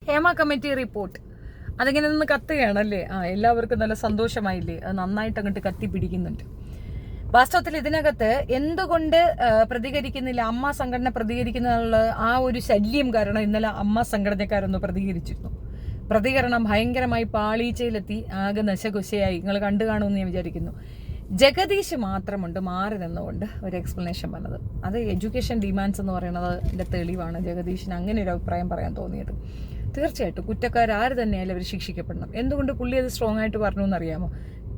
Hema committee report അതിങ്ങനെ നിന്ന് കത്തുകയാണല്ലേ. എല്ലാവർക്കും നല്ല സന്തോഷമായില്ലേ, അത് നന്നായിട്ട് അങ്ങോട്ട് കത്തിപ്പിടിക്കുന്നുണ്ട്. വാസ്തവത്തിൽ ഇതിനകത്ത് എന്തുകൊണ്ട് പ്രതികരിക്കുന്നില്ല, അമ്മ സംഘടന പ്രതികരിക്കുന്നുള്ള ആ ഒരു ശല്യം കാരണം ഇന്നലെ അമ്മ സംഘടനക്കാരൊന്ന് പ്രതികരിച്ചിരുന്നു. പ്രതികരണം ഭയങ്കരമായി പാളീച്ചയിലെത്തി, ആകെ നശകുശയായി. നിങ്ങൾ കണ്ടു കാണുമെന്ന് ഞാൻ വിചാരിക്കുന്നു. ജഗദീഷ് മാത്രമുണ്ട് മാറി നിന്നുകൊണ്ട് ഒരു എക്സ്പ്ലനേഷൻ വന്നത്. അത് എഡ്യൂക്കേഷൻ ഡിമാൻഡ്സ് എന്ന് പറയുന്നത് എൻ്റെ തെളിവാണ് ജഗദീഷിന് അങ്ങനെ ഒരു അഭിപ്രായം പറയാൻ തോന്നിയത്. തീർച്ചയായിട്ടും കുറ്റക്കാരാര് തന്നെയായാലും അവർ ശിക്ഷിക്കപ്പെടണം. എന്തുകൊണ്ട് പുള്ളി അത് സ്ട്രോങ് ആയിട്ട് പറഞ്ഞു എന്നറിയാമോ?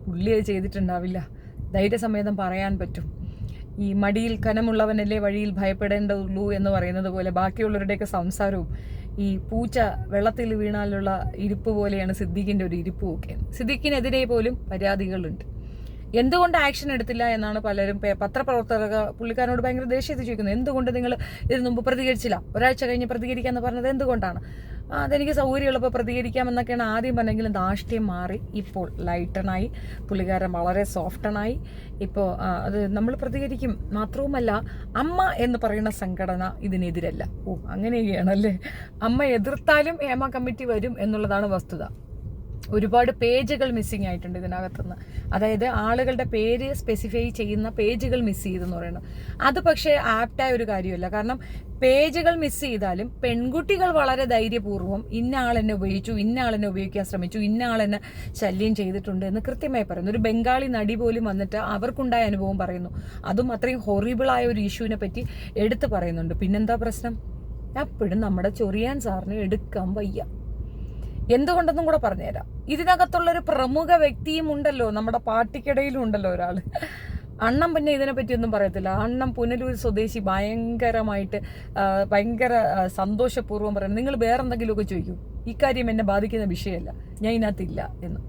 പുള്ളി അത് ചെയ്തിട്ടുണ്ടാവില്ല, ധൈര്യസമേതം പറയാൻ പറ്റും. ഈ മടിയിൽ കനമുള്ളവനല്ലേ വഴിയിൽ ഭയപ്പെടേണ്ടതുള്ളൂ എന്ന് പറയുന്നത് പോലെ ബാക്കിയുള്ളവരുടെയൊക്കെ സംസാരവും ഈ പൂച്ച വെള്ളത്തിൽ വീണാലുള്ള ഇരിപ്പ് പോലെയാണ് സിദ്ദീഖിൻ്റെ ഒരു ഇരിപ്പും ഒക്കെ. സിദ്ദീഖിനെതിരെ പോലും പരാതികളുണ്ട്. എന്തുകൊണ്ട് ആക്ഷൻ എടുത്തില്ല എന്നാണ് പലരും പത്രപ്രവർത്തക പുള്ളിക്കാരനോട് ഭയങ്കര ദേഷ്യത്തിൽ ചോദിക്കുന്നത്. എന്തുകൊണ്ട് നിങ്ങൾ ഇതിനു മുമ്പ് പ്രതികരിച്ചില്ല, ഒരാഴ്ച കഴിഞ്ഞ് പ്രതികരിക്കാമെന്ന് പറഞ്ഞത് എന്തുകൊണ്ടാണ്? അതെനിക്ക് സൗകര്യമുള്ളപ്പോൾ പ്രതികരിക്കാമെന്നൊക്കെയാണ് ആദ്യം പറഞ്ഞെങ്കിലും ധാർഷ്ട്യം മാറി. ഇപ്പോൾ ലൈറ്റണായി, പുള്ളിക്കാരൻ വളരെ സോഫ്റ്റണായി. ഇപ്പോൾ അത് നമ്മൾ പ്രതികരിക്കും. മാത്രവുമല്ല, അമ്മ എന്ന് പറയുന്ന സംഘടന ഇതിനെതിരല്ല. അങ്ങനെയൊക്കെയാണല്ലേ. അമ്മ എതിർത്താലും ഹേമ കമ്മിറ്റി വരും എന്നുള്ളതാണ് വസ്തുത. ഒരുപാട് പേജുകൾ മിസ്സിങ് ആയിട്ടുണ്ട് ഇതിനകത്തുനിന്ന്. അതായത് ആളുകളുടെ പേര് സ്പെസിഫൈ ചെയ്യുന്ന പേജുകൾ മിസ് ചെയ്തെന്ന് പറയുന്നത്. അത് പക്ഷേ ആപ്റ്റായ ഒരു കാര്യമല്ല. കാരണം പേജുകൾ മിസ് ചെയ്താലും പെൺകുട്ടികൾ വളരെ ധൈര്യപൂർവ്വം ഇന്ന ആളെന്നെ ഉപയോഗിച്ചു, ഇന്ന ആളെന്നെ ഉപയോഗിക്കാൻ ശ്രമിച്ചു, ഇന്ന ആളെന്നെ ശല്യം ചെയ്തിട്ടുണ്ട് എന്ന് കൃത്യമായി പറയുന്നു. ഒരു ബംഗാളി നടി പോലും വന്നിട്ട് അവർക്കുണ്ടായ അനുഭവം പറയുന്നു. അതും അത്രയും ഹൊറിബിളായ ഒരു ഇഷ്യൂവിനെ പറ്റി എടുത്തു പറയുന്നുണ്ട്. പിന്നെന്താ പ്രശ്നം? അപ്പോഴും നമ്മുടെ ചൊറിയാൻ സാറിന് എടുക്കാൻ വയ്യ. എന്തുകൊണ്ടെന്നും കൂടെ പറഞ്ഞുതരാം. ഇതിനകത്തുള്ളൊരു പ്രമുഖ വ്യക്തിയും ഉണ്ടല്ലോ, നമ്മുടെ പാർട്ടിക്കിടയിലും ഉണ്ടല്ലോ ഒരാൾ. അണ്ണം പിന്നെ ഇതിനെപ്പറ്റിയൊന്നും പറയത്തില്ല. അണ്ണം പുനലൂർ സ്വദേശി ഭയങ്കരമായിട്ട് ഭയങ്കര സന്തോഷപൂർവ്വം പറയുന്നത്, നിങ്ങൾ വേറെ എന്തെങ്കിലുമൊക്കെ ചോദിക്കൂ, ഇക്കാര്യം എന്നെ ബാധിക്കുന്ന വിഷയമല്ല, ഞാൻ ഇതിനകത്തില്ല എന്ന്.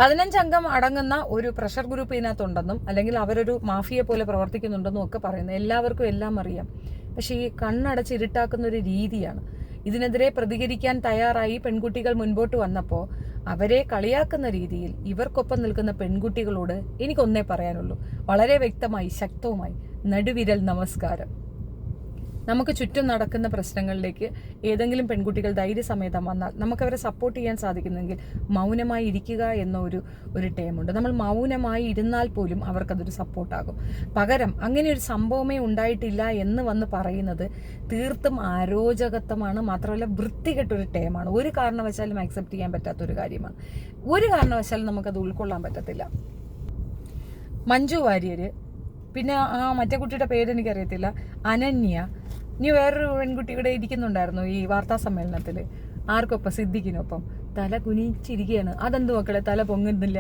15 അംഗം അടങ്ങുന്ന ഒരു പ്രഷർ ഗ്രൂപ്പ് ഇതിനകത്തുണ്ടെന്നും അല്ലെങ്കിൽ അവരൊരു മാഫിയെ പോലെ പ്രവർത്തിക്കുന്നുണ്ടെന്നും ഒക്കെ പറയുന്നത് എല്ലാവർക്കും എല്ലാം അറിയാം. പക്ഷേ ഈ കണ്ണടച്ച് ഇരുട്ടാക്കുന്ന ഒരു രീതിയാണ്. ഇതിനെതിരെ പ്രതികരിക്കാൻ തയ്യാറായി പെൺകുട്ടികൾ മുൻപോട്ട് വന്നപ്പോൾ അവരെ കളിയാക്കുന്ന രീതിയിൽ ഇവർക്കൊപ്പം നിൽക്കുന്ന പെൺകുട്ടികളോട് എനിക്കൊന്നേ പറയാനുള്ളൂ, വളരെ വ്യക്തമായി ശക്തവുമായി നടുവിരൽ നമസ്കാരം. നമുക്ക് ചുറ്റും നടക്കുന്ന പ്രശ്നങ്ങളിലേക്ക് ഏതെങ്കിലും പെൺകുട്ടികൾ ധൈര്യസമേതം വന്നാൽ നമുക്കവരെ സപ്പോർട്ട് ചെയ്യാൻ സാധിക്കുന്നെങ്കിൽ മൗനമായി ഇരിക്കുക എന്ന ഒരു ടേമുണ്ട്. നമ്മൾ മൗനമായി ഇരുന്നാൽ പോലും അവർക്കതൊരു സപ്പോർട്ടാകും. പകരം അങ്ങനെ ഒരു സംഭവമേ ഉണ്ടായിട്ടില്ല എന്ന് വന്ന് പറയുന്നത് തീർത്തും അരോചകത്വമാണ്. മാത്രമല്ല വൃത്തികെട്ടൊരു ടേമാണ്. ഒരു കാരണവശാലും ആക്സെപ്റ്റ് ചെയ്യാൻ പറ്റാത്തൊരു കാര്യമാണ്. ഒരു കാരണവശാലും നമുക്കത് ഉൾക്കൊള്ളാൻ പറ്റത്തില്ല. മഞ്ജു വാര്യർ, പിന്നെ മറ്റേ കുട്ടിയുടെ പേരെനിക്കറിയത്തില്ല, അനന്യ, ഇനി വേറൊരു പെൺകുട്ടി ഇവിടെ ഇരിക്കുന്നുണ്ടായിരുന്നു ഈ വാർത്താ സമ്മേളനത്തിൽ. ആർക്കൊപ്പം? സിദ്ദിഖിനൊപ്പം. തല കുനിച്ചിരിക്കുകയാണ്. അതെന്ത് മക്കളെ തല പൊങ്ങുന്നില്ല?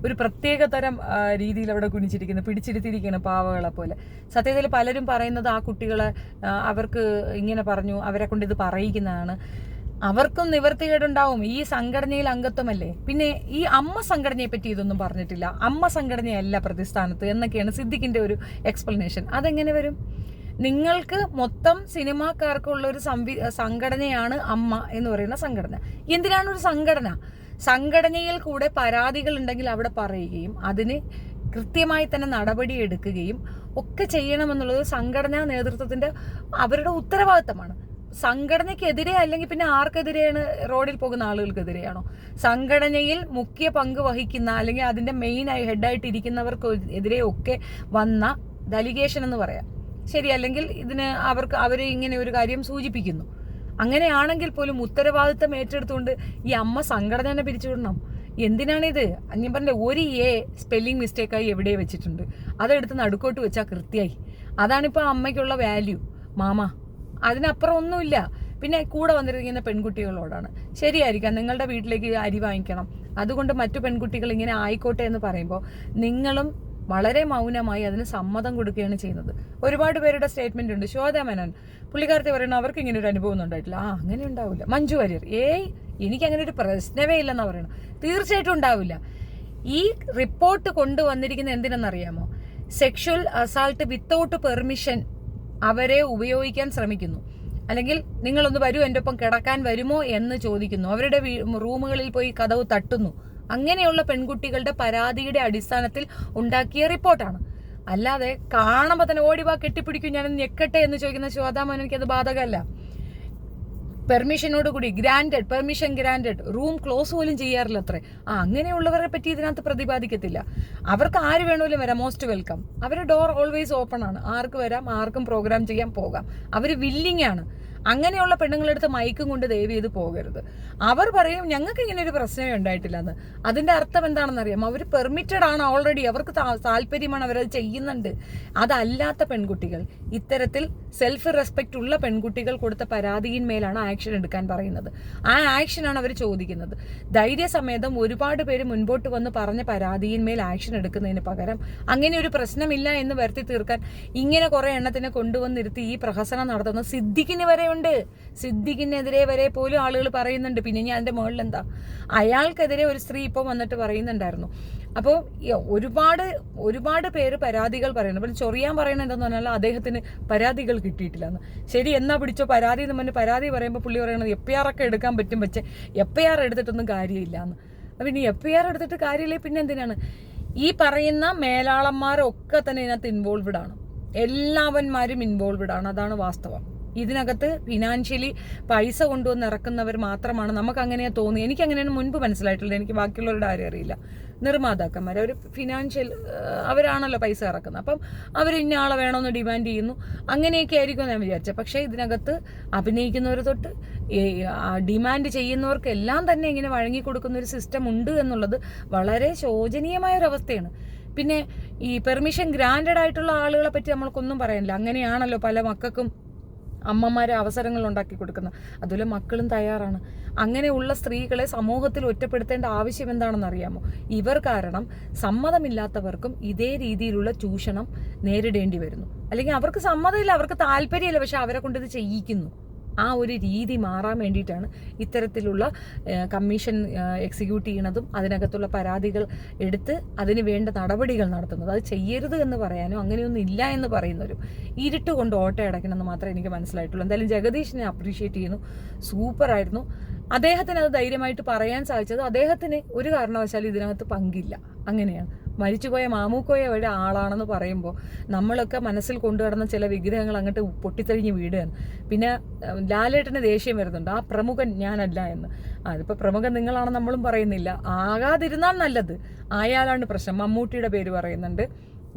ഒരു പ്രത്യേക തരം രീതിയിൽ അവിടെ കുനിച്ചിരിക്കുന്നു, പിടിച്ചിരുത്തിയിരിക്കുകയാണ് പാവകളെ പോലെ. സത്യത്തിൽ പലരും പറയുന്നത് ആ കുട്ടികളെ അവർക്ക് ഇങ്ങനെ പറഞ്ഞു, അവരെ കൊണ്ട് ഇത് പറയിക്കുന്നതാണ്. അവർക്കും നിവർത്തികേടുണ്ടാവും. ഈ സംഘടനയിൽ അംഗത്വമല്ലേ. പിന്നെ ഈ അമ്മ സംഘടനയെ പറ്റി ഇതൊന്നും പറഞ്ഞിട്ടില്ല. അമ്മ സംഘടനയല്ല പ്രതിസ്ഥാനത്ത് എന്നൊക്കെയാണ് സിദ്ദിഖിന്റെ ഒരു എക്സ്പ്ലനേഷൻ. അതെങ്ങനെ വരും? നിങ്ങൾക്ക് മൊത്തം സിനിമാക്കാർക്കുള്ള ഒരു സംഘടനയാണ് അമ്മ എന്ന് പറയുന്ന സംഘടന. എന്തിനാണ് ഒരു സംഘടന? സംഘടനയിൽ കൂടെ പരാതികൾ ഉണ്ടെങ്കിൽ അവിടെ പറയുകയും അതിന് കൃത്യമായി തന്നെ നടപടി എടുക്കുകയും ഒക്കെ ചെയ്യണമെന്നുള്ളത് സംഘടനാ നേതൃത്വത്തിന്റെ അവരുടെ ഉത്തരവാദിത്തമാണ്. സംഘടനയ്ക്കെതിരെ അല്ലെങ്കിൽ പിന്നെ ആർക്കെതിരെയാണ്? റോഡിൽ പോകുന്ന ആളുകൾക്കെതിരെയാണോ? സംഘടനയിൽ മുഖ്യ പങ്ക് വഹിക്കുന്ന അല്ലെങ്കിൽ അതിന്റെ മെയിൻ ഹെഡായിട്ട് ഇരിക്കുന്നവർക്ക് എതിരെ ഒക്കെ വന്ന ഡെലിഗേഷൻ എന്ന് പറയാം, ശരി. അല്ലെങ്കിൽ ഇതിന് അവർ ഇങ്ങനെ ഒരു കാര്യം സൂചിപ്പിക്കുന്നു. അങ്ങനെയാണെങ്കിൽ പോലും ഉത്തരവാദിത്തം ഏറ്റെടുത്തുകൊണ്ട് ഈ അമ്മ സംഘടനയെ പിരിച്ചുവിടണം. എന്തിനാണിത്? ഞാൻ പറഞ്ഞ ഒരു സ്പെല്ലിംഗ് മിസ്റ്റേക്കായി എവിടെ വെച്ചിട്ടുണ്ട്, അതെടുത്ത് നടുക്കോട്ട് വെച്ചാൽ കൃത്യമായി. അതാണിപ്പോൾ അമ്മയ്ക്കുള്ള വാല്യൂ. മാമ അതിനപ്പുറം ഒന്നുമില്ല. പിന്നെ കൂടെ വന്നിരിക്കുന്ന പെൺകുട്ടികളോടാണ്. ശരിയായിരിക്കാം, നിങ്ങളുടെ വീട്ടിലേക്ക് അരി വാങ്ങിക്കണം, അതുകൊണ്ട് മറ്റു പെൺകുട്ടികൾ ഇങ്ങനെ ആയിക്കോട്ടെ എന്ന് പറയുമ്പോൾ നിങ്ങളും വളരെ മൗനമായി അതിന് സമ്മതം കൊടുക്കുകയാണ് ചെയ്യുന്നത്. ഒരുപാട് പേരുടെ സ്റ്റേറ്റ്മെന്റ് ഉണ്ട്. ശ്വേത മേനോൻ പുള്ളിക്കാരത്തെ പറയുന്നത് അവർക്ക് ഇങ്ങനെ ഒരു അനുഭവം ഒന്നും ഉണ്ടായിട്ടില്ല. അങ്ങനെ ഉണ്ടാവില്ല. മഞ്ജു വാര്യർ എനിക്ക് അങ്ങനെ ഒരു പ്രശ്നമേ ഇല്ലെന്നാ പറയണം. തീർച്ചയായിട്ടും ഉണ്ടാവില്ല. ഈ റിപ്പോർട്ട് കൊണ്ടുവന്നിരിക്കുന്ന എന്തിനെന്നറിയാമോ? സെക്ഷൽ അസാൾട്ട് വിത്തൗട്ട് പെർമിഷൻ അവരെ ഉപയോഗിക്കാൻ ശ്രമിക്കുന്നു. അല്ലെങ്കിൽ നിങ്ങളൊന്ന് വരൂ, എൻ്റെ ഒപ്പം കിടക്കാൻ വരുമോ എന്ന് ചോദിക്കുന്നു. അവരുടെ റൂമുകളിൽ പോയി കതവ് തട്ടുന്നു. അങ്ങനെയുള്ള പെൺകുട്ടികളുടെ പരാതിയുടെ അടിസ്ഥാനത്തിൽ ഉണ്ടാക്കിയ റിപ്പോർട്ടാണ്. അല്ലാതെ കാണുമ്പോൾ തന്നെ ഓടിവാ കെട്ടിപ്പിടിക്കും, ഞാൻ ഞെക്കട്ടെ എന്ന് ചോദിക്കുന്ന ശ്വേതാ മേനോനിക്ക് അത് ബാധകമല്ല. പെർമിഷനോട് കൂടി പെർമിഷൻ ഗ്രാൻഡഡ്, റൂം ക്ലോസ് പോലും ചെയ്യാറില്ല അത്രേ. അങ്ങനെയുള്ളവരെ പറ്റി ഇതിനകത്ത് പ്രതിപാദിക്കത്തില്ല. അവർക്ക് ആര് വേണമെങ്കിലും വരാം, മോസ്റ്റ് വെൽക്കം. അവരുടെ ഡോർ ഓൾവേസ് ഓപ്പൺ ആണ്, ആർക്ക് വരാം, ആർക്കും പ്രോഗ്രാം ചെയ്യാൻ പോകാം. അവർ വില്ലിങ് ആണ്. അങ്ങനെയുള്ള പെണ്ണുങ്ങളെടുത്ത് മൈക്കും കൊണ്ട് ദയവ് ചെയ്ത് പോകരുത്. അവർ പറയും ഞങ്ങൾക്ക് ഇങ്ങനെ ഒരു പ്രശ്നമേ ഉണ്ടായിട്ടില്ല എന്ന്. അതിന്റെ അർത്ഥം എന്താണെന്ന് അറിയാം, അവർ പെർമിറ്റഡ് ആണ് ഓൾറെഡി, അവർക്ക് താല്പര്യമാണ്, അവരത് ചെയ്യുന്നുണ്ട്. അതല്ലാത്ത പെൺകുട്ടികൾ, ഇത്തരത്തിൽ സെൽഫ് റെസ്പെക്ട് ഉള്ള പെൺകുട്ടികൾ കൊടുത്ത പരാതിയിന്മേലാണ് ആക്ഷൻ എടുക്കാൻ പറയുന്നത്. ആ ആക്ഷനാണ് അവർ ചോദിക്കുന്നത്. ധൈര്യസമേതം ഒരുപാട് പേര് മുൻപോട്ട് വന്ന് പറഞ്ഞ പരാതിയിന്മേൽ ആക്ഷൻ എടുക്കുന്നതിന് പകരം അങ്ങനെ ഒരു പ്രശ്നമില്ല എന്ന് വരുത്തി തീർക്കാൻ ഇങ്ങനെ കുറെ എണ്ണത്തിനെ കൊണ്ടുവന്നിരുത്തി ഈ പ്രഹസനം നടത്തുന്ന സിദ്ദിഖിന് വരെ ഉണ്ട്. സിദ്ദിഖിനെതിരെ വരെ പോലും ആളുകൾ പറയുന്നുണ്ട്. പിന്നെ ഞാൻ അതിന്റെ മുകളിൽ എന്താ, അയാൾക്കെതിരെ ഒരു സ്ത്രീ ഇപ്പം വന്നിട്ട് പറയുന്നുണ്ടായിരുന്നു. അപ്പോൾ ഒരുപാട് പേര് പരാതികൾ പറയുന്നു. അപ്പം ചൊറിയാൻ പറയുന്നത് എന്താന്ന് പറഞ്ഞാൽ അദ്ദേഹത്തിന് പരാതികൾ കിട്ടിയിട്ടില്ല എന്ന്. ശരി, എന്നാ പിടിച്ചോ പരാതി എന്ന് പറഞ്ഞ് പരാതി പറയുമ്പോൾ പുള്ളി പറയുന്നത് FIR ഒക്കെ എടുക്കാൻ പറ്റും, പക്ഷേ FIR എടുത്തിട്ടൊന്നും കാര്യമില്ല എന്ന്. അപ്പം ഇനി FIR എടുത്തിട്ട് കാര്യമില്ലേ പിന്നെ എന്തിനാണ്? ഈ പറയുന്ന മേലാളന്മാരൊക്കെ തന്നെ ഇതിനകത്ത് ഇൻവോൾവ്ഡ് ആണ്. എല്ലാവന്മാരും ഇൻവോൾവ്ഡ് ആണ്. അതാണ് വാസ്തവം. ഇതിനകത്ത് ഫിനാൻഷ്യലി പൈസ കൊണ്ടുവന്ന് ഇറക്കുന്നവർ മാത്രമാണ്. നമുക്ക് അങ്ങനെയാ തോന്നി. എനിക്ക് അങ്ങനെയാണ് മുൻപ് മനസ്സിലായിട്ടുള്ളത്. എനിക്ക് ബാക്കിയുള്ളവരുടെ ആരും അറിയില്ല. നിർമ്മാതാക്കന്മാർ അവർ ഫിനാൻഷ്യൽ അവരാണല്ലോ പൈസ ഇറക്കുന്നത്. അപ്പം അവർ ഇന്ന ആളെ വേണമെന്ന് ഡിമാൻഡ് ചെയ്യുന്നു. അങ്ങനെയൊക്കെ ആയിരിക്കും ഞാൻ വിചാരിച്ചത്. പക്ഷേ ഇതിനകത്ത് അഭിനയിക്കുന്നവർ തൊട്ട് ഡിമാൻഡ് ചെയ്യുന്നവർക്കെല്ലാം തന്നെ ഇങ്ങനെ വഴങ്ങിക്കൊടുക്കുന്ന ഒരു സിസ്റ്റം ഉണ്ട് എന്നുള്ളത് വളരെ ശോചനീയമായ ഒരു അവസ്ഥയാണ്. പിന്നെ ഈ പെർമിഷൻ ഗ്രാൻഡഡ് ആയിട്ടുള്ള ആളുകളെ പറ്റി നമ്മൾക്കൊന്നും പറയാനില്ല. അങ്ങനെയാണല്ലോ പല മക്കൾക്കും അമ്മമാരെ അവസരങ്ങൾ ഉണ്ടാക്കി കൊടുക്കുന്നത്. അതുപോലെ മക്കളും തയ്യാറാണ്. അങ്ങനെയുള്ള സ്ത്രീകളെ സമൂഹത്തിൽ ഒറ്റപ്പെടുത്തേണ്ട ആവശ്യം എന്താണെന്ന് അറിയാമോ? ഇവർ കാരണം സമ്മതമില്ലാത്തവർക്കും ഇതേ രീതിയിലുള്ള ചൂഷണം നേരിടേണ്ടി വരുന്നു. അല്ലെങ്കിൽ അവർക്ക് സമ്മതമില്ല, അവർക്ക് താല്പര്യമില്ല, പക്ഷെ അവരെ കൊണ്ട് ഇത് ചെയ്യിക്കുന്നു. ആ ഒരു രീതി മാറാൻ വേണ്ടിയിട്ടാണ് ഇത്തരത്തിലുള്ള കമ്മീഷൻ എക്സിക്യൂട്ട് ചെയ്യണതും അതിനകത്തുള്ള പരാതികൾ എടുത്ത് അതിന് വേണ്ട നടപടികൾ നടത്തുന്നത്. അത് ചെയ്യരുത് എന്ന് പറയാനോ അങ്ങനെയൊന്നും ഇല്ല എന്ന് പറയുന്നവരും ഇരുട്ട് കൊണ്ട് ഓട്ടയടക്കണമെന്ന് മാത്രമേ എനിക്ക് മനസ്സിലായിട്ടുള്ളൂ. എന്തായാലും ജഗദീഷിനെ അപ്രീഷിയേറ്റ് ചെയ്യുന്നു. സൂപ്പറായിരുന്നു. അദ്ദേഹത്തിന് അത് ധൈര്യമായിട്ട് പറയാൻ സാധിച്ചത് അദ്ദേഹത്തിന് ഒരു കാരണവശാലും ഇതിനകത്ത് പങ്കില്ല. അങ്ങനെയാണ്. മരിച്ചുപോയ മാമൂക്കോയയുടെ ആളാണെന്ന് പറയുമ്പോൾ നമ്മളൊക്കെ മനസ്സിൽ കൊണ്ടുവരുന്ന ചില വിഗ്രഹങ്ങൾ അങ്ങോട്ട് പൊട്ടിത്തെറിഞ്ഞ് വീടുകയാണ്. പിന്നെ ലാലേട്ടന് ദേഷ്യം വരുന്നുണ്ട്, ആ പ്രമുഖൻ ഞാനല്ല എന്ന്. അതിപ്പോൾ പ്രമുഖൻ നിങ്ങളാണ് നമ്മളും പറയുന്നില്ല. ആകാതിരുന്നാൽ നല്ലത്, ആയാലാണ് പ്രശ്നം. മമ്മൂട്ടിയുടെ പേര് പറയുന്നുണ്ട്.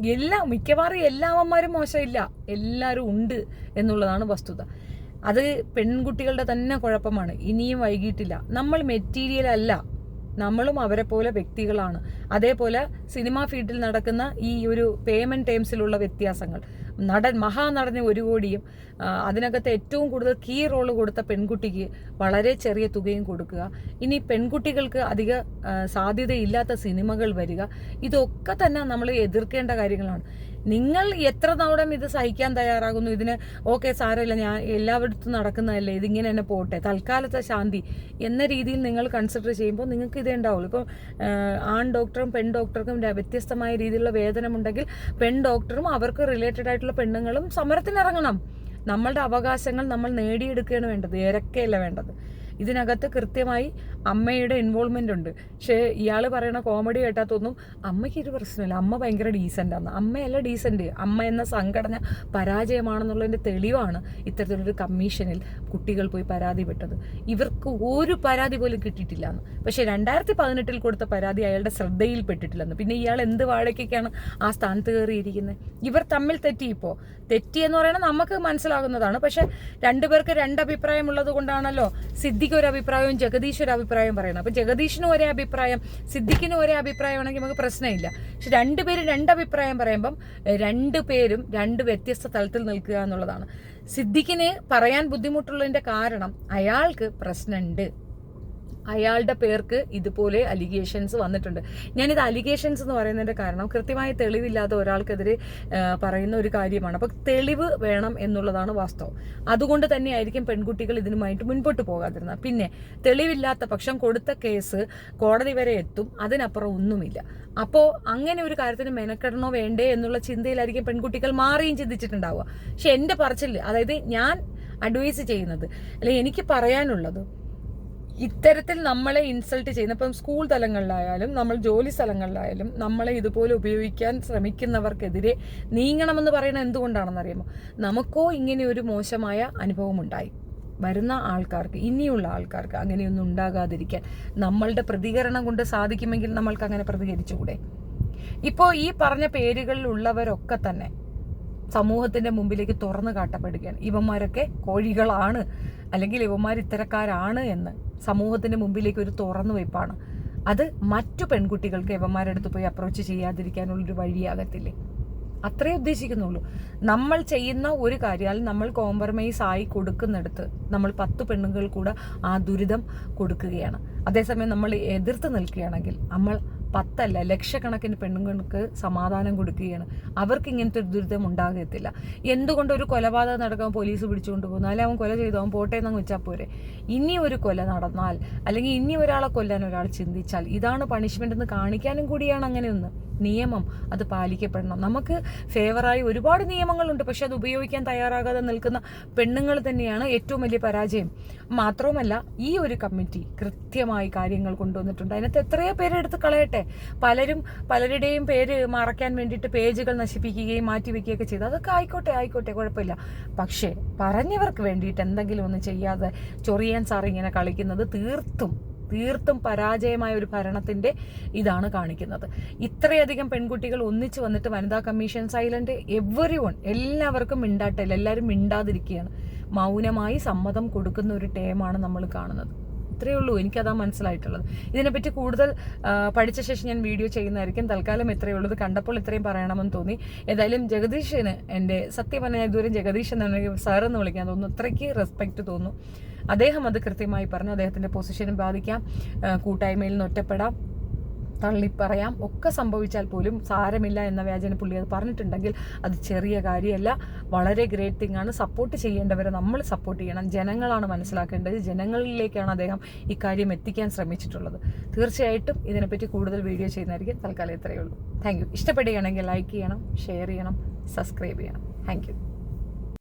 മിക്കവാറും എല്ലാവന്മാരും മോശമില്ല, എല്ലാവരും ഉണ്ട് എന്നുള്ളതാണ് വസ്തുത. അത് പെൺകുട്ടികളുടെ തന്നെ കുഴപ്പമാണ്. ഇനിയും വൈകിട്ടില്ല. നമ്മൾ മെറ്റീരിയൽ അല്ല, നമ്മളും അവരെ പോലെ വ്യക്തികളാണ്. അതേപോലെ സിനിമാ ഫീൽഡിൽ നടക്കുന്ന ഈ ഒരു പേയ്മെന്റ് ടേംസിലുള്ള വ്യത്യാസങ്ങൾ, മഹാനടന് 1 കോടിയും അതിനകത്ത് ഏറ്റവും കൂടുതൽ കീ റോള് കൊടുത്ത പെൺകുട്ടിക്ക് വളരെ ചെറിയ തുകയും കൊടുക്കുക, ഇനി പെൺകുട്ടികൾക്ക് അധിക സാധ്യതയില്ലാത്ത സിനിമകൾ വരിക, ഇതൊക്കെ തന്നെ നമ്മൾ എതിർക്കേണ്ട കാര്യങ്ങളാണ്. നിങ്ങൾ എത്ര തവണ ഇത് സഹിക്കാൻ തയ്യാറാകുന്നു? ഇതിന് ഓക്കെ സാരമില്ല, ഞാൻ എല്ലായിടത്തും നടക്കുന്നതല്ലേ, ഇതിങ്ങനെ തന്നെ പോട്ടെ, തൽക്കാലത്തെ ശാന്തി എന്ന രീതിയിൽ നിങ്ങൾ കൺസിഡർ ചെയ്യുമ്പോൾ നിങ്ങൾക്ക് ഇതേ ഉണ്ടാവുള്ളൂ. ഇപ്പോൾ ആൺ ഡോക്ടറും പെൺ ഡോക്ടർക്കും വ്യത്യസ്തമായ രീതിയിലുള്ള വേതനമുണ്ടെങ്കിൽ പെൺ ഡോക്ടറും അവർക്ക് റിലേറ്റഡ് ആയിട്ടുള്ള പെണ്ണുങ്ങളും സമരത്തിനിറങ്ങണം. നമ്മളുടെ അവകാശങ്ങൾ നമ്മൾ നേടിയെടുക്കുകയാണ് വേണ്ടത്, ഇരക്കയല്ല വേണ്ടത്. ഇതിനകത്ത് കൃത്യമായി അമ്മയുടെ ഇൻവോൾവ്മെന്റ് ഉണ്ട്. പക്ഷേ ഇയാൾ പറയണ കോമഡി കേട്ടാത്തൊന്നും അമ്മയ്ക്ക് ഒരു പ്രശ്നമില്ല, അമ്മ ഭയങ്കര ഡീസൻ്റാണ്. അമ്മയല്ല ഡീസൻറ്റ്, അമ്മ എന്ന സംഘടന പരാജയമാണെന്നുള്ളതിൻ്റെ തെളിവാണ് ഇത്തരത്തിലൊരു കമ്മീഷനിൽ കുട്ടികൾ പോയി പരാതിപ്പെട്ടത്. ഇവർക്ക് ഒരു പരാതി പോലും കിട്ടിയിട്ടില്ല എന്ന്. പക്ഷേ 2018 കൊടുത്ത പരാതി അയാളുടെ ശ്രദ്ധയിൽപ്പെട്ടിട്ടില്ലെന്ന്. പിന്നെ ഇയാൾ എന്ത് വാഴയ്ക്കാണ് ആ സ്ഥാനത്ത് കയറിയിരിക്കുന്നത്? ഇവർ തമ്മിൽ തെറ്റിയിപ്പോൾ തെറ്റിയെന്ന് പറയുന്നത് നമുക്ക് മനസ്സിലാകുന്നതാണ്. പക്ഷെ രണ്ടുപേർക്ക് 2 അഭിപ്രായം ഉള്ളത് കൊണ്ടാണല്ലോ സിദ്ദിഖ് ഒരു അഭിപ്രായവും ജഗദീഷ് ഒരു അഭിപ്രായം പറയുന്നത്. അപ്പൊ ജഗദീഷിനും ഒരേ അഭിപ്രായം, സിദ്ദിഖിനും ഒരേ അഭിപ്രായമാണെങ്കിൽ നമുക്ക് പ്രശ്നമില്ല. പക്ഷെ 2 പേര് 2 അഭിപ്രായം പറയുമ്പം 2 പേരും 2 വ്യത്യസ്ത തലത്തിൽ നിൽക്കുക എന്നുള്ളതാണ്. സിദ്ദിഖിന് പറയാൻ ബുദ്ധിമുട്ടുള്ളതിന്റെ കാരണം അയാൾക്ക് പ്രശ്നമുണ്ട്, അയാളുടെ പേർക്ക് ഇതുപോലെ അലിഗേഷൻസ് വന്നിട്ടുണ്ട്. ഞാനിത് അലിഗേഷൻസ് എന്ന് പറയുന്നതിന്റെ കാരണം കൃത്യമായ തെളിവില്ലാതെ ഒരാൾക്കെതിരെ പറയുന്ന ഒരു കാര്യമാണ്. അപ്പൊ തെളിവ് വേണം എന്നുള്ളതാണ് വാസ്തവം. അതുകൊണ്ട് തന്നെയായിരിക്കും പെൺകുട്ടികൾ ഇതിനുമായിട്ട് മുൻപോട്ട് പോകാതിരുന്നത്. പിന്നെ തെളിവില്ലാത്ത പക്ഷം കൊടുത്ത കേസ് കോടതി വരെ എത്തും, അതിനപ്പുറം ഒന്നുമില്ല. അപ്പോൾ അങ്ങനെ ഒരു കാര്യത്തിന് മെനക്കെടണോ വേണ്ടേ എന്നുള്ള ചിന്തയിലായിരിക്കും പെൺകുട്ടികൾ മാറിയും ചിന്തിച്ചിട്ടുണ്ടാവുക. പക്ഷെ എൻ്റെ പറച്ചിൽ, അതായത് ഞാൻ അഡ്വൈസ് ചെയ്യുന്നത് അല്ലെങ്കിൽ എനിക്ക് പറയാനുള്ളത്, ഇത്തരത്തിൽ നമ്മളെ ഇൻസൾട്ട് ചെയ്യുന്ന, ഇപ്പം സ്കൂൾ തലങ്ങളിലായാലും നമ്മൾ ജോലി സ്ഥലങ്ങളിലായാലും നമ്മളെ ഇതുപോലെ ഉപയോഗിക്കാൻ ശ്രമിക്കുന്നവർക്കെതിരെ നീങ്ങണമെന്ന് പറയുന്നത് എന്തുകൊണ്ടാണെന്ന് അറിയാമോ? നമുക്കോ ഇങ്ങനെ ഒരു മോശമായ അനുഭവം ഉണ്ടായി. വരുന്ന ആൾക്കാർക്ക്, ഇനിയുള്ള ആൾക്കാർക്ക് അങ്ങനെയൊന്നും ഉണ്ടാകാതിരിക്കാൻ നമ്മളുടെ പ്രതികരണം കൊണ്ട് സാധിക്കുമെങ്കിൽ നമ്മൾക്ക് അങ്ങനെ പ്രതികരിച്ചുകൂടെ? ഇപ്പോൾ ഈ പറഞ്ഞ പേരുകളിലുള്ളവരൊക്കെ തന്നെ സമൂഹത്തിന്റെ മുമ്പിലേക്ക് തുറന്നു കാട്ടപ്പെടുകയാണ്. ഇവന്മാരൊക്കെ കോഴികളാണ്, അല്ലെങ്കിൽ ഇവന്മാർ ഇത്തരക്കാരാണ് എന്ന് സമൂഹത്തിന്റെ മുമ്പിലേക്ക് ഒരു തുറന്നു വയ്പ്പാണ്. അത് മറ്റു പെൺകുട്ടികൾക്ക് ഇവന്മാരുടെ അടുത്ത് പോയി അപ്രോച്ച് ചെയ്യാതിരിക്കാനുള്ളൊരു വഴിയാകത്തില്ലേ? അത്രേ ഉദ്ദേശിക്കുന്നുള്ളൂ. നമ്മൾ ചെയ്യുന്ന ഒരു കാര്യം നമ്മൾ കോംപ്രമൈസ് ആയി കൊടുക്കുന്നിടത്ത് നമ്മൾ 10 പെണ്ണുങ്ങൾ കൂടെ ആ ദുരിതം കൊടുക്കുകയാണ്. അതേസമയം നമ്മൾ എതിർത്ത് നിൽക്കുകയാണെങ്കിൽ നമ്മൾ 10 അല്ല ലക്ഷക്കണക്കിന് പെണ്ണുങ്ങൾക്ക് സമാധാനം കൊടുക്കുകയാണ്. അവർക്ക് ഇങ്ങനത്തെ ഒരു ദുരിതം ഉണ്ടാകത്തില്ല. എന്തുകൊണ്ട് ഒരു കൊലപാതകം നടക്കാൻ പോലീസ് പിടിച്ചുകൊണ്ട് പോകുന്നു? അല്ലെങ്കിൽ അവൻ കൊല ചെയ്തു, അവൻ പോട്ടെ എന്നങ്ങ് വെച്ചാൽ പോരെ? ഇനി ഒരു കൊല നടന്നാൽ, അല്ലെങ്കിൽ ഇനി ഒരാളെ കൊല്ലാൻ ഒരാൾ ചിന്തിച്ചാൽ ഇതാണ് പണിഷ്മെന്റ് എന്ന് കാണിക്കാനും കൂടിയാണ് അങ്ങനെയൊന്ന്. നിയമം അത് പാലിക്കപ്പെടണം. നമുക്ക് ഫേവറായി ഒരുപാട് നിയമങ്ങളുണ്ട്, പക്ഷെ അത് ഉപയോഗിക്കാൻ തയ്യാറാകാതെ നിൽക്കുന്ന പെണ്ണുങ്ങൾ തന്നെയാണ് ഏറ്റവും വലിയ പരാജയം. മാത്രവുമല്ല, ഈ ഒരു കമ്മിറ്റി കൃത്യമായി കാര്യങ്ങൾ കൊണ്ടുവന്നിട്ടുണ്ട്. അതിനകത്ത് എത്രയോ പേരെ എടുത്ത് കളയട്ടെ. പലരുടെയും പേര് മറയ്ക്കാൻ വേണ്ടിയിട്ട് പേജുകൾ നശിപ്പിക്കുകയും മാറ്റിവെക്കുകയൊക്കെ ചെയ്തു. അതൊക്കെ ആയിക്കോട്ടെ, കുഴപ്പമില്ല. പക്ഷേ പറഞ്ഞവർക്ക് വേണ്ടിയിട്ട് എന്തെങ്കിലും ഒന്നും ചെയ്യാതെ ചൊറിയാൻ സാർ ഇങ്ങനെ കളിക്കുന്നത് തീർത്തും പരാജയമായ ഒരു ഭരണത്തിന്റെ ഇതാണ് കാണിക്കുന്നത്. ഇത്രയധികം പെൺകുട്ടികൾ ഒന്നിച്ചു വന്നിട്ട് വനിതാ കമ്മീഷൻ സൈലന്റ്, എല്ലാവർക്കും മിണ്ടാട്ടില്ല, എല്ലാവരും മിണ്ടാതിരിക്കുകയാണ്. മൗനമായി സമ്മതം കൊടുക്കുന്ന ഒരു ടേമാണ് നമ്മൾ കാണുന്നത്. ഇത്രയേ ഉള്ളൂ, എനിക്കതാ മനസ്സിലായിട്ടുള്ളത്. ഇതിനെപ്പറ്റി കൂടുതൽ പഠിച്ച ശേഷം ഞാൻ വീഡിയോ ചെയ്യുന്നതായിരിക്കും. തൽക്കാലം ഇത്രയേ ഉള്ളൂ. ഇത് കണ്ടപ്പോൾ ഇത്രയും പറയണമെന്ന് തോന്നി. ഏതായാലും ജഗദീഷിന് എൻ്റെ സത്യം പറഞ്ഞാൽ ഇതുവരെ ജഗദീഷ് എന്നാണ് സാറെന്ന് വിളിക്കാൻ തോന്നുന്നു. അത്രയ്ക്ക് റെസ്പെക്റ്റ് തോന്നുന്നു. അദ്ദേഹം അത് കൃത്യമായി പറഞ്ഞു. അദ്ദേഹത്തിൻ്റെ പൊസിഷനും ബാധിക്കാം, കൂട്ടായ്മയിൽ നിന്ന് ഒറ്റപ്പെടാം, തള്ളിപ്പറയാം, ഒക്കെ സംഭവിച്ചാൽ പോലും സാരമില്ല എന്ന വ്യാജന പുള്ളി അത് പറഞ്ഞിട്ടുണ്ടെങ്കിൽ അത് ചെറിയ കാര്യമല്ല, വളരെ ഗ്രേറ്റ് തിങ് ആണ്. സപ്പോർട്ട് ചെയ്യേണ്ടവരെ നമ്മൾ സപ്പോർട്ട് ചെയ്യണം. ജനങ്ങളാണ് മനസ്സിലാക്കേണ്ടത്. ജനങ്ങളിലേക്കാണ് അദ്ദേഹം ഇക്കാര്യം എത്തിക്കാൻ ശ്രമിച്ചിട്ടുള്ളത്. തീർച്ചയായിട്ടും ഇതിനെപ്പറ്റി കൂടുതൽ വീഡിയോ ചെയ്യുന്നതായിരിക്കും. തൽക്കാലം ഇത്രയേ ഉള്ളൂ. Thank you. ഇഷ്ടപ്പെടുകയാണെങ്കിൽ ലൈക്ക് ചെയ്യണം, ഷെയർ ചെയ്യണം, സബ്സ്ക്രൈബ് ചെയ്യണം. Thank you.